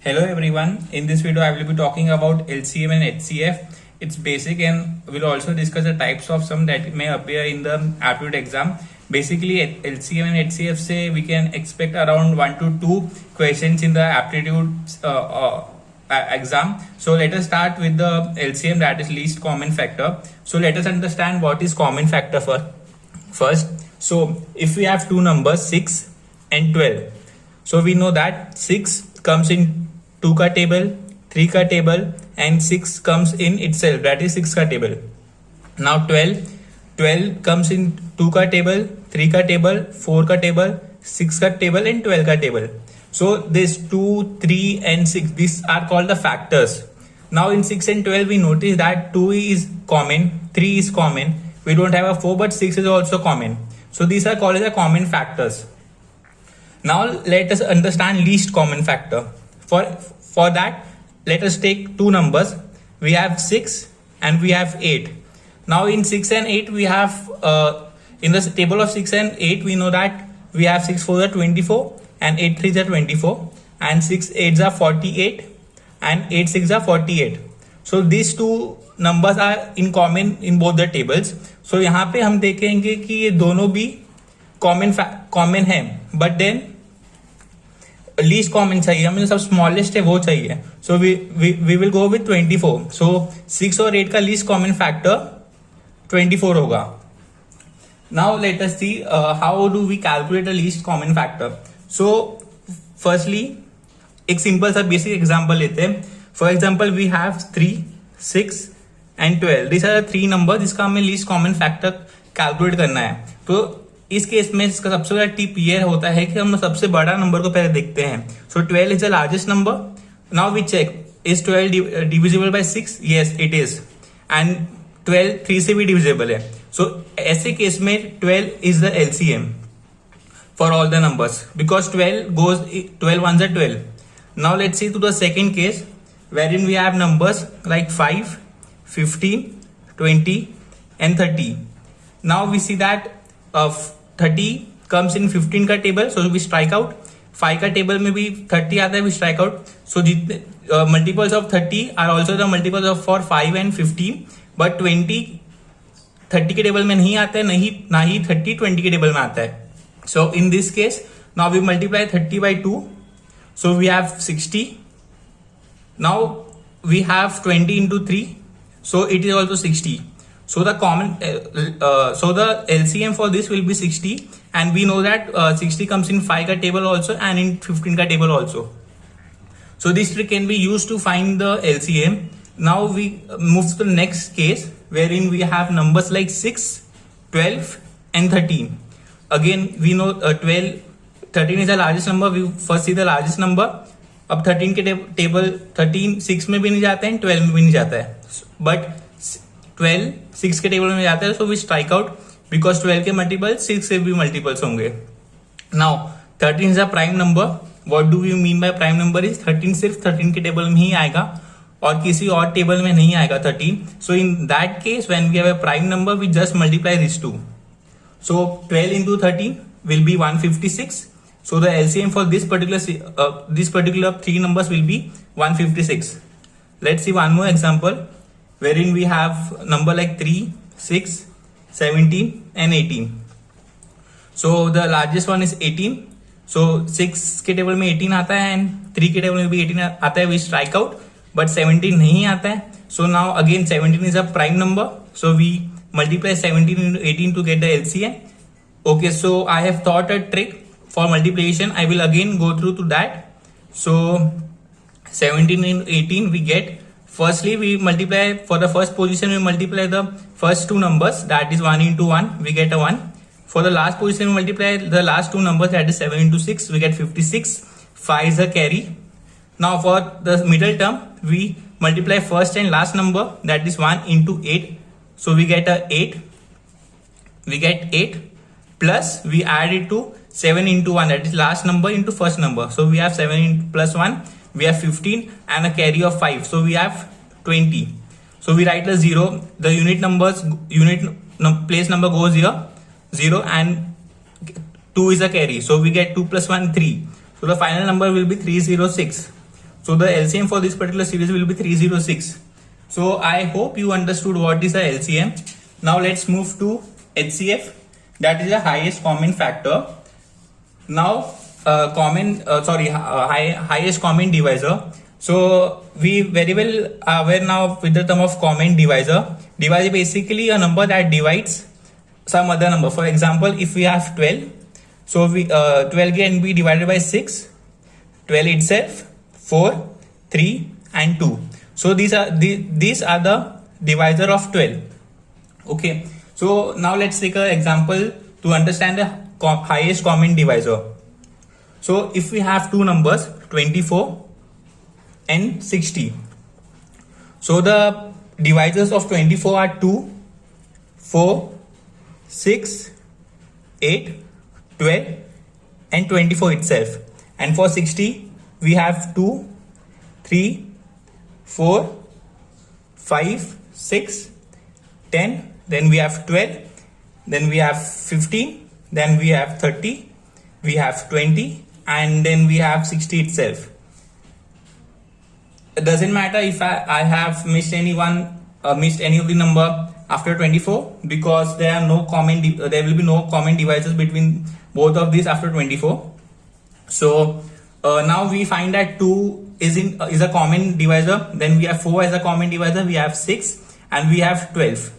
Hello everyone, in this video I will be talking about LCM and HCF. It's basic and we'll also discuss the types of sum that may appear in the aptitude exam. Basically LCM and HCF say we can expect around 1 to 2 questions in the aptitude exam. So let us start with the LCM, that is least common factor. So let us understand what is common factor first. So if we have two numbers 6 and 12, so we know that 6 comes in 2 का table, 3 का table and 6 comes in itself, that is 6 का table. Now 12 comes in 2 का table, 3 का table, 4 का table, 6 का table and 12 का table. So this 2, 3 and 6, these are called the factors. Now in 6 and 12 we notice that 2 is common, 3 is common, we don't have a 4 but 6 is also common. So these are called as the common factors. Now let us understand least common factor. For that, let us take two numbers. We have 6 and we have 8. Now in 6 and 8 we have in the table of 6 and 8 we know that we have 6 4s are 24 and 8 3s are 24 and 6 8s are 48 and 8 6s are 48. So these two numbers are in common in both the tables. So यहाँ पे हम देखेंगे कि ये दोनों भी common है, but then least common चाहिए हमें, सब स्मॉलेस्ट है वो चाहिए. So we will go with 24. So 6 और 8 का लीस्ट कॉमन फैक्टर 24 होगा. Now let us see how do we calculate the least common factor. So firstly एक सिंपल सा बेसिक एग्जांपल लेते हैं. For example we have 3, 6 and 12. This are 3 number जिसका हमें least common factor calculate करना है. तो इस केस में इसका सबसे बड़ा टिप ये होता है कि हम सबसे बड़ा नंबर को पहले देखते हैं. So 12 is the largest number. Now we check, is 12 divisible by 6? Yes it is. And 12 3 से भी डिविजिबल है. सो ऐसे केस में 12 is the LCM for all the numbers because 12 ones are 12. Now let's see to the second case wherein we have numbers like 5, 15, 20 and 30. Now we see that 30 comes in 15 का table, so we strike out. 5 का table में भी 30 आता है, we strike out. So जितने multiples of 30 are also the multiples of for 5 and 15, but 20 30 के table में नहीं आता है, ना ही 30 20 के टेबल में आता है. So in this case, now we multiply 30 by 2, so we have 60. Now we have 20 into 3, so it is also 60. So the the LCM for this will be 60, and we know that 60 comes in 5 ka table also and in 15 ka table also. So this trick can be used to find the LCM. Now we move to the next case wherein we have numbers like 6, 12 and 13. Again we know 13 is the largest number. We first see the largest number. अब 13 के table 13 6 में भी नहीं जाता है, 12 में भी नहीं जाता है, बट 12 6 के टेबल में जाता है. So we strike out because 12 के मल्टीपल 6 से भी मल्टीपल्स होंगे. Now 13 is a prime number. What do you mean by prime number? Is 13 सिर्फ 13 के टेबल में ही आएगा और किसी और टेबल में नहीं आएगा 13. So in that case when we have a prime number we just multiply this two. So 12 into 13 will be 156. So the LCM for this particular 3 numbers will be 156. Let's see one more example wherein we have number like 3, 6, 17 and 18. So the largest one is 18. So 6 के table में 18 आता है and 3 के table में भी 18 आता है. We strike out, but 17 नहीं आता है. So now again 17 is a prime number. So we multiply 17 into 18 to get the LCM. Okay, so I have thought a trick for multiplication. I will again go through to that. So 17 into 18 we get, firstly we multiply, for the first position we multiply the first two numbers, that is 1 into 1 we get a 1. For the last position we multiply the last two numbers, that is 7 into 6 we get 56. 5 is a carry. Now for the middle term we multiply first and last number, that is 1 into 8, so we get a 8. We get 8 plus we add it to 7 into 1, that is last number into first number. So we have 7 plus 1, we have 15 and a carry of 5. So we have 20. So we write a 0. The place number goes here 0 and 2 is a carry. So we get 2 plus 1 3. So the final number will be 306. So the LCM for this particular series will be 306. So I hope you understood what is the LCM. Now let's move to HCF. That is the highest common factor. Now highest common divisor. So we very well aware now with the term of common divisor. Divisor is basically a number that divides some other number. For example, if we have 12, so 12 can be divided by 6, 12 itself, 4, 3 and 2. So these are the divisor of 12. Okay, so now let's take an example to understand the highest common divisor. So if we have two numbers, 24 and 60. So the divisors of 24 are 2, 4, 6, 8, 12 and 24 itself. And for 60, we have 2, 3, 4, 5, 6, 10, then we have 12, then we have 15, then we have 30, we have 20, and then we have 60 itself. It doesn't matter if I have missed any of the number after 24, because there will be no common divisors between both of these after 24. So now we find that 2 is a common divisor, then we have 4 as a common divisor, we have 6 and we have 12.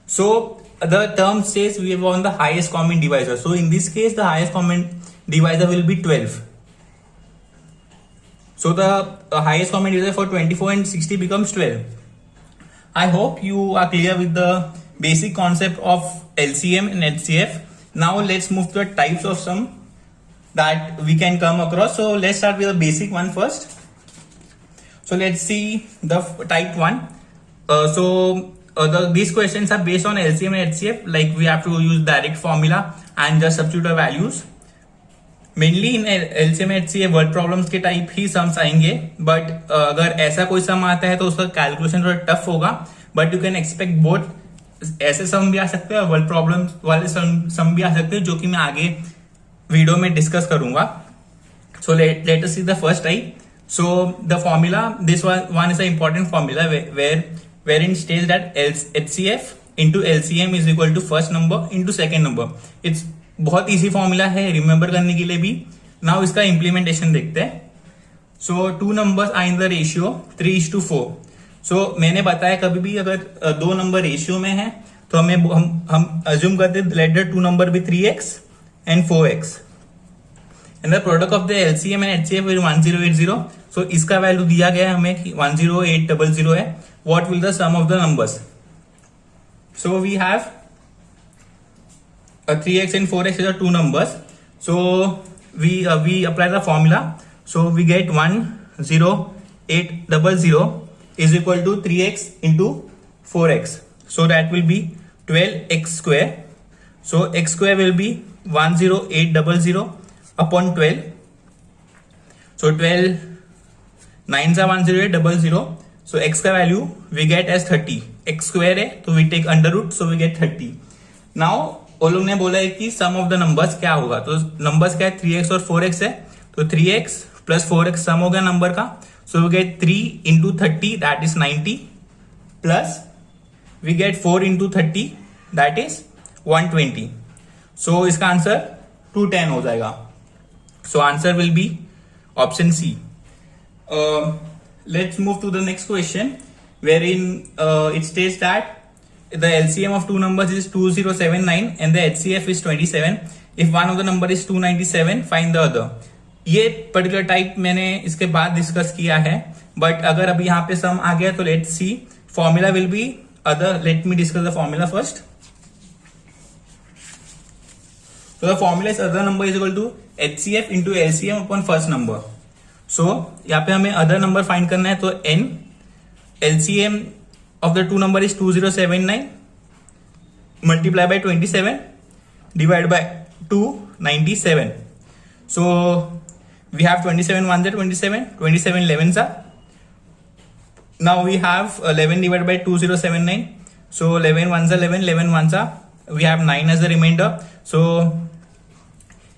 So the term says we have on the highest common divisor. So in this case, the highest common divisor will be 12. So the highest common divisor for 24 and 60 becomes 12. I hope you are clear with the basic concept of LCM and HCF. Now let's move to the types of sum that we can come across. So let's start with the basic one first. So let's see the type 1. These questions are based on LCM and HCF. Like we have to use direct formula and just substitute the values. Mainly in LCM HCF word problems के type ही sums आएंगे, but अगर ऐसा कोई सम आता है तो उसका calculation थोड़ा टफ होगा. But you can expect both, ऐसे सम भी आ सकते हैं और वर्ड प्रॉब्लम वाले सम भी आ सकते हैं, जो कि मैं आगे वीडियो में डिस्कस करूंगा. So let us see the first type. So the formula, this one is a important formula where in stage that HCF into LCM is equal to first number into second number. It's बहुत easy formula है remember करने के लिए भी. Now इसका implementation देखते हैं. So two numbers are in the ratio 3:4. So मैंने बताया कभी भी अगर दो नंबर रेशियो में है तो हम अज्यूम करते let the two number be 3x and 4x and the product of the LCM and HCF is 1080. So इसका वैल्यू दिया गया है हमें कि 10800 है. What will the sum of the numbers? So we have 3x and 4x are two numbers. So we apply the formula. So we get 10800 is equal to 3x into 4x. So that will be 12x square. So x square will be 10800 upon 12. So 12 9s are 10800. So x का value we get as 30. x square है तो we take under root, so we get 30. Now वो लोग ने बोला है कि सम of the numbers क्या होगा. तो नंबर्स क्या है, 3x और 4x है. तो 3x प्लस 4x सम हो गया नंबर का. So we get 3 into 30 that is 90 plus we get 4 into 30 that is 120. So इसका आंसर 210 हो जाएगा. So answer will be option C. Let's move to the next question wherein it states that the LCM of two numbers is 2079 and the HCF is 27. If one of the number is 297, find the other. ये particular type मैंने इसके बाद discuss किया है, but अगर अभी यहाँ पे सम आ गया तो let's see. Formula will be other. Let me discuss the formula first. So the formula is other number is equal to HCF into LCM upon first number. So यहाँ पे हमें other number find करना है, तो n LCM of the two number is 2079 multiply by 27 divided by 297. So we have 27 ones are 27, 27 11s are. Now we have 11 divided by 2079. So 11 ones are 11, 11 ones are. We have 9 as the remainder. So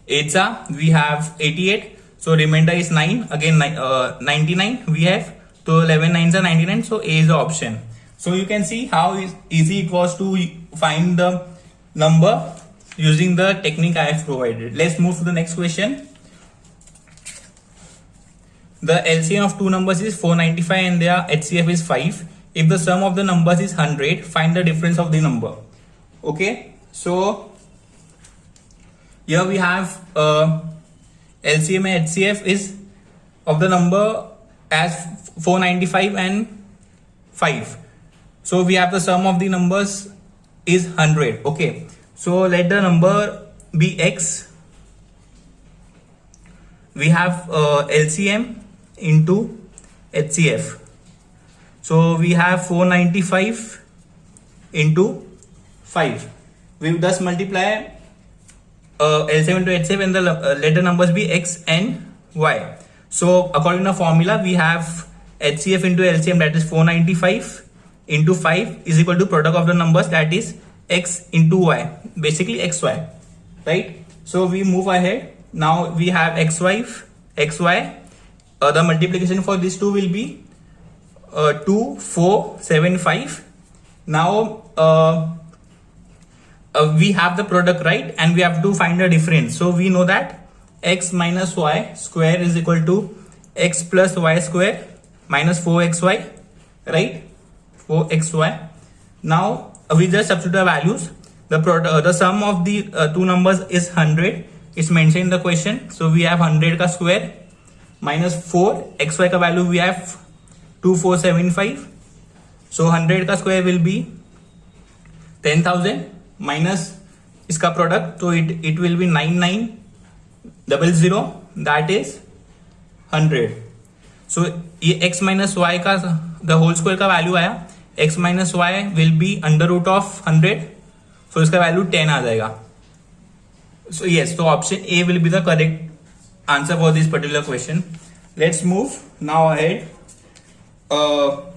8s are, we have 88. So remainder is 9. Again 99 we have. So 11 nines are 99. So A is the option. So you can see how easy it was to find the number using the technique I have provided. Let's move to the next question. The LCM of two numbers is 495 and their HCF is 5. If the sum of the numbers is 100, find the difference of the number. Okay, so here we have LCM and HCF is of the number as 495 and 5. So we have the sum of the numbers is 100. Okay, so let the number be X. We have LCM into HCF. So we have 495 into 5. We thus multiply LCM into HCF and the let the numbers be X and Y. So according to the formula, we have HCF into LCM, that is 495 into 5 is equal to product of the numbers, that is X into Y, basically XY, right? So we move ahead. Now we have XY. The multiplication for these two will be 2, 4, 7, 5. Now we have the product, right? And we have to find the difference. So we know that X minus Y square is equal to X plus Y square minus 4XY, right? 4XY. Now we just substitute the values. The sum of the two numbers is 100. It's mentioned in the question. So we have 100 का square minus 4 XY का value we have 2475. So 100 का square will be 10,000 minus इसका product, so it will be 9900, that is 100. So ये x minus y का the whole square का value आया, x minus y will be under root of 100, so इसका value 10 आ जाएगा. So yes, so option A will be the correct answer for this particular question. Let's move now ahead.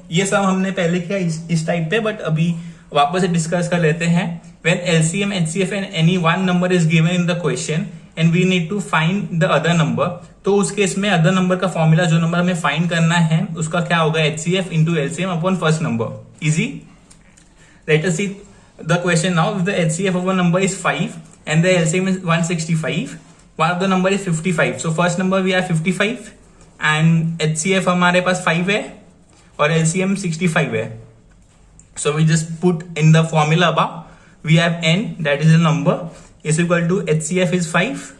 ये सब हमने पहले किया इस टाइप पे, बट अभी वापस से डिस्कस कर लेते हैं. When LCM, HCF and any one number is given in the question and we need to find the other number, तो उस केस में अदर नंबर का फॉर्मूला, जो नंबर हमें फाइंड करना है उसका क्या होगा, HCF into LCM upon first number. Easy. Let us see the question now. If the HCF of a number is 5 and the LCM is 165, one of the number is 55. So first number we have 55 and HCF हमारे पास 5 है और LCM 65 है. So we just put in the formula above. We have n, that is the number, is equal to HCF is 5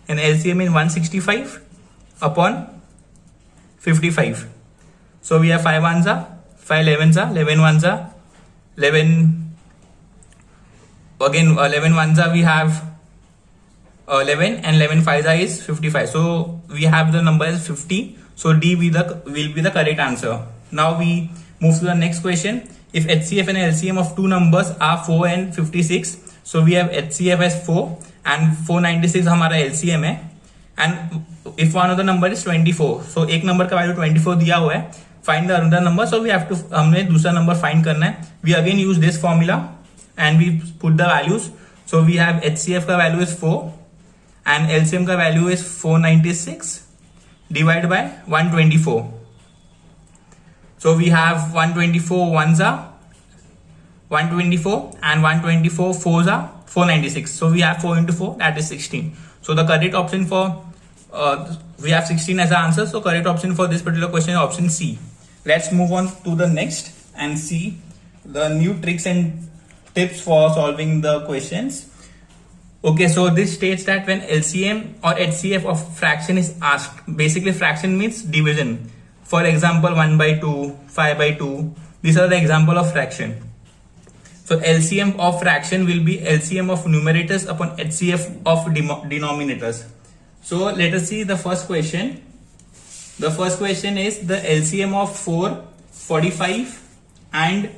and LCM is 165 upon 55. So we have 5 ones are 5 11s are 11 ones are 11. Again 11 ones are we have 11 and 11 5s are is 55. So we have the number as 50. So D will be the correct answer. Now we move to the next question. If HCF and LCM of two numbers are 4 and 56, so we have HCF as 4 and 496 हमारा LCM है, and if one of the number is 24, so एक number का value 24 दिया हुआ है, find the other number, so we have to हमें दूसरा number find करना है. We again use this formula and we put the values. So we have HCF का value is 4 and LCM का value is 496 divided by 124. So we have 124 ones are 124 and 124 fours are 496. So we have 4 into 4, that is 16. So the correct option for we have 16 as an answer. So correct option for this particular question is option C. Let's move on to the next and see the new tricks and tips for solving the questions. Okay, so this states that when LCM or HCF of fraction is asked, basically fraction means division. For example, 1 by 2, 5 by 2. These are the example of fraction. So LCM of fraction will be LCM of numerators upon HCF of denominators. So let us see the first question. The first question is the LCM of 4, 45 and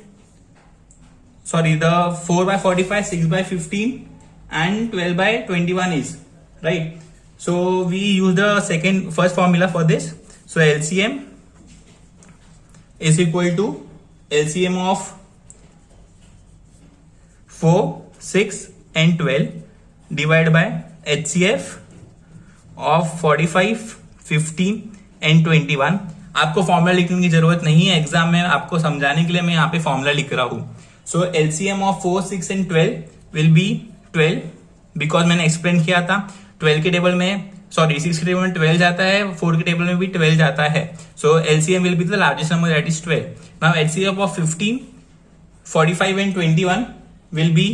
the 4 by 45, 6 by 15 and 12 by 21 is, right? So we use the first formula for this. So LCM is equal to LCM of 4, 6 and 12 divided by HCF of 45, 15 and 21। आपको formula लिखने की जरूरत नहीं है, exam में आपको समझाने के लिए मैं यहाँ पे फॉर्मूला लिख रहा हूं। So LCM of 4, 6 and 12 will be 12, because मैंने एक्सप्लेन किया था 12 के टेबल में, सॉरी 6 के टेबल में 12 जाता है, 4 के टेबल में भी 12 जाता है। So LCM will be the largest number, that is 12। Now LCM of 15, 45 and 21 will be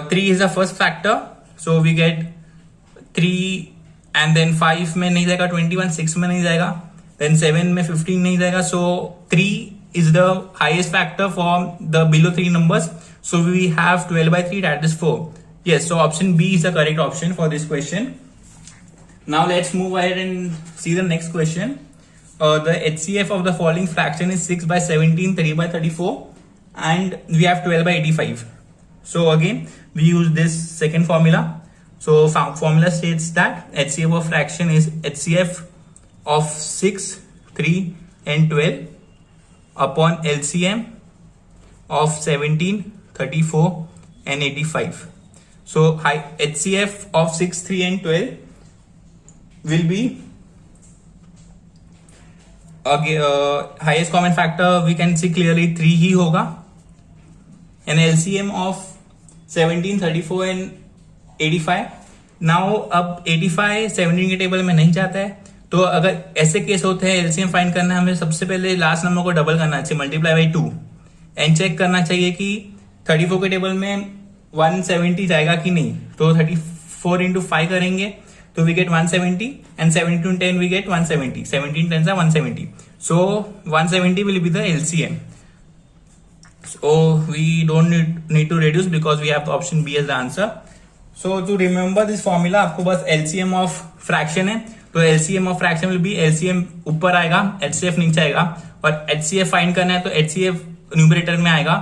3 is the first factor, so we get 3, and then 5 में नहीं जाएगा 21, 6 में नहीं जाएगा, then 7 में 15 नहीं जाएगा, so 3 is the highest factor for the below 3 numbers, so we have 12 by 3, that is 4. Yes, so option B is the correct option for this question. Now let's move ahead and see the next question. The HCF of the following fraction is 6 by 17, 3 by 34, and we have 12 by 85. So again, we use this second formula. So formula states that HCF of fraction is HCF of 6, 3 and 12 upon LCM of 17, 34 and 85. So HCF of 6, 3 and 12 will be highest common factor we can see clearly 3 ही होगा, and LCM of 17, 34 and 85. Now अब 85 17 के table में नहीं जाता है, तो अगर ऐसे केस होते हैं एलसीएम फाइंड करना है, हमें सबसे पहले लास्ट नंबर को डबल करना चाहिए, मल्टीप्लाई बाई 2, एंड चेक करना चाहिए कि 34 के टेबल में 170 जाएगा कि नहीं। तो 34 इंटू 5 करेंगे तो we get 170, and 17 to 10 we get 170, 17 10 are 170, so 170 will be the LCM. So we don't need to reduce because we have the option B as the answer. So to remember this formula, आपको बस LCM of fraction है, तो LCM of fraction will be LCM ऊपर आएगा, HCF नीचे आएगा, और HCF find करना है तो HCF न्यूमरेटर में आएगा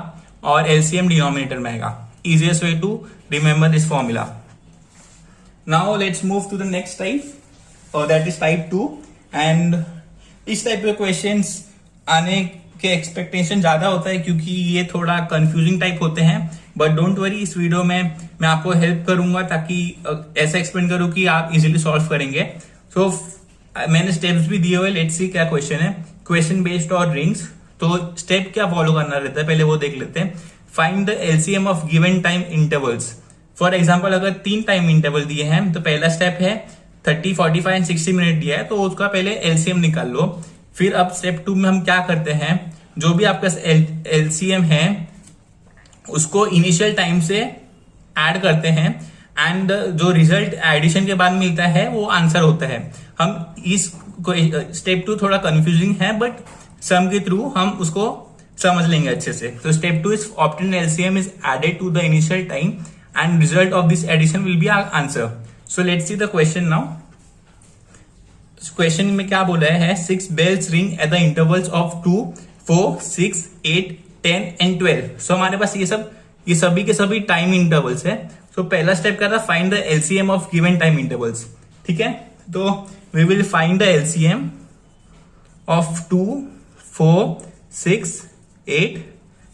और LCM डिनोमिनेटर में आएगा. Easiest way to remember this formula. Now let's move to the next type, that is type 2, and इस टाइप के क्वेश्चंस आने के एक्सपेक्टेशन ज्यादा होता है क्योंकि ये थोड़ा कंफ्यूजिंग टाइप होते हैं, बट डोंट वरी, इस वीडियो में मैं आपको हेल्प करूंगा ताकि ऐसा एक्सप्लेन करूं कि आप इजीली सॉल्व करेंगे. सो मैंने स्टेप्स भी दिए हुए, लेट्स सी क्या क्वेश्चन है. क्वेश्चन बेस्ड और रिंग्स, तो स्टेप क्या फॉलो करना रहता है पहले वो देख लेते हैं. Find the LCM of given time intervals. For example अगर 3 टाइम इंटरवल दिए हैं तो पहला स्टेप है 30, 45 एंड 60 मिनट दिया है, तो उसका पहले एलसीएम निकाल लो. फिर अब स्टेप 2 में हम क्या करते हैं, जो भी आपका एलसीएम है उसको इनिशियल टाइम से ऐड करते हैं, एंड जो रिजल्ट एडिशन के बाद मिलता है वो आंसर होता है. हम इस स्टेप 2 थोड़ा कंफ्यूजिंग है, बट सम के थ्रू हम उसको समझ लेंगे अच्छे से. तो step 2 is obtain LCM is added to the initial time and result of this addition will be our answer. So let's see the question now. Question में क्या बोला है, 6 bells ring at the intervals of 2, 4, 6, 8, 10 and 12. So हमारे पास ये सभी के सभी टाइम इंटरवल्स है. सो पहला स्टेप क्या था, find the LCM of given time intervals. ठीक है, तो we will find the LCM of 2, 4, 6, 8,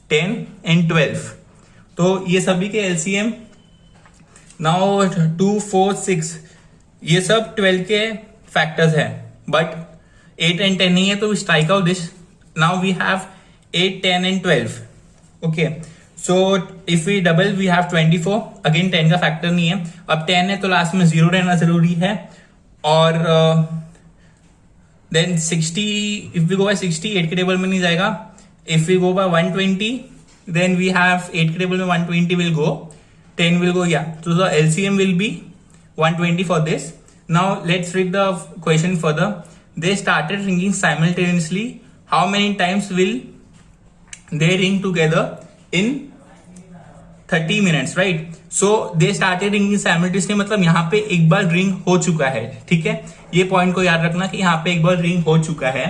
10 and 12. तो ये सभी के एलसीएम नाउ 2, 4, 6 ये सब 12 के फैक्टर्स है, बट 8 एंड 10 नहीं है, तो strike out this. Now we have 8, 10 and 12. Okay, so if we double we have 24. Again 10 का फैक्टर नहीं है. अब 10 है तो लास्ट में 0 रहना जरूरी है. और then 60, if we go by 60 8 के टेबल में नहीं जाएगा. If we go by 120 then we have 8 के टेबल में 120 will go, 10 will go, yeah. So the LCM will be 120 for this. Now let's read the question further. They started ringing simultaneously. How many times will they ring together in 30 minutes, right? So they started ringing simultaneously, मतलब यहाँ पे एक बार ring हो चुका है. ठीक है, ये पॉइंट को याद रखना कि यहाँ पे एक बार रिंग हो चुका है.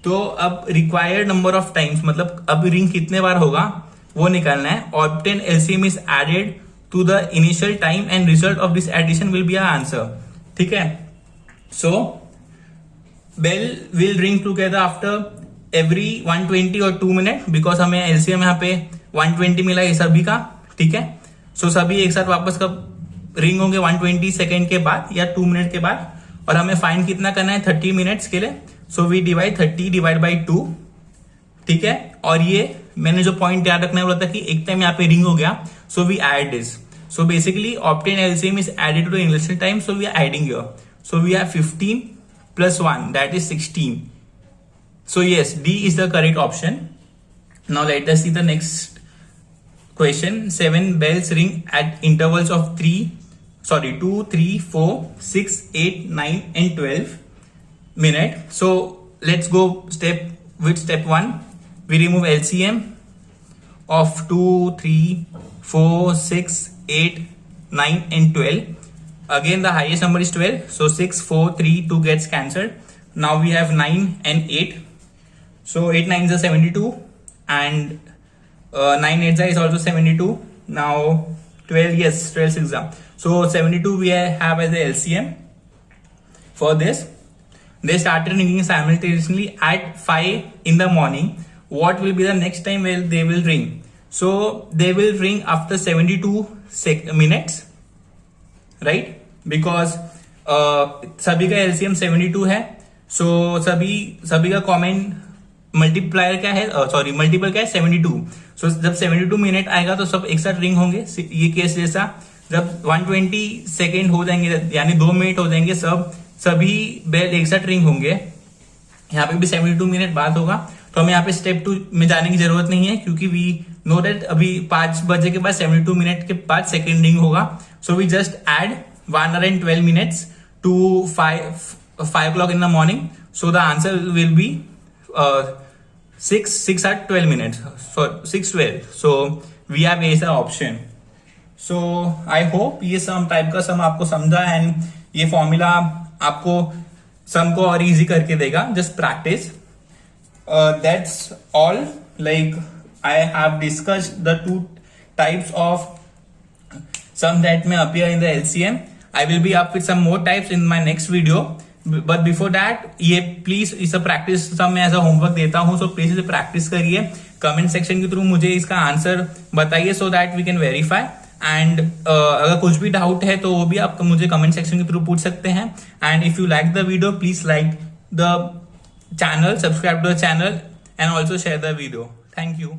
तो अब रिक्वायर्ड नंबर ऑफ टाइम्स, मतलब अब रिंग कितने बार होगा वो निकालना है. Obtain LCM is added to the initial time and result of this addition will be our answer. ठीक है, so bell will ring together after every 120 or 2 minutes because हमें LCM यहाँ पे 120 मिला ये सभी का. ठीक है, so सभी एक साथ वापस कब रिंग होंगे, 120 सेकेंड के बाद या 2 मिनट के बाद. और हमें फाइंड कितना करना है 30 मिनट्स के लिए. So we divide 30 divide by 2. ठीक है, और ये मैंने जो पॉइंट याद रखना है बोला था कि एक टाइम यहाँ पे रिंग हो गया, so we add this. So basically obtain LCM is added to initial time, so we are adding here. So we have 15 plus 1, that is 16. So yes, D is the correct option. Now let us see the next question. 7 bells ring at intervals of 2, 3, 4, 6, 8, 9 and 12 minute. So let's go with step 1. We remove LCM of 2, 3, 4, 6, 8, 9 and 12. Again the highest number is 12, so 6, 4, 3, 2 gets cancelled. Now we have 9 and 8. So 8 9s are 72 and 9 8s is also 72. Now 12, yes, 12 6 are. So 72 we have as the LCM for this. They started ringing simultaneously at 5 in the morning. What will be the next time where they will ring? So they will ring after 72 minutes, right, because सभी का LCM 72 है. सो सभी का common multiplier क्या है, sorry multiple क्या है 72. सो जब 72 मिनट आएगा तो सब एक साथ रिंग होंगे. ये केस जैसा जब 120 सेकेंड हो जाएंगे यानी 2 मिनट हो जाएंगे, सभी बेल एक साथ रिंग होंगे. यहाँ पे भी 72 मिनट बाद होगा. तो हमें यहाँ पे स्टेप 2 में जाने की जरूरत नहीं है क्योंकि वी नो दैट अभी 5 बजे के बाद 72 मिनट के बाद सेकेंड रिंग होगा. So we just add 1 hour and 12 minutes to 5 o'clock in the morning. So the answer will be 6 at 12 minutes. So 6:12. So we have A as an option. So I hope ये some type का सम आपको समझा and ये formula आपको सम को और easy करके देगा. Just practice. That's all. Like I have discussed the 2 types of sum that may appear in the LCM. I will be up with some more types in my next video. But before that, ये please इस practice sum मैं ऐसा homework देता हूँ, so please इसे practice करिए. Comment section के through मुझे इसका आंसर बताइए so that we can verify. And अगर कुछ भी डाउट है तो वो भी आप मुझे कमेंट सेक्शन के थ्रू पूछ सकते हैं. And if you like the video please like the channel, subscribe to the channel and also share the video. Thank you.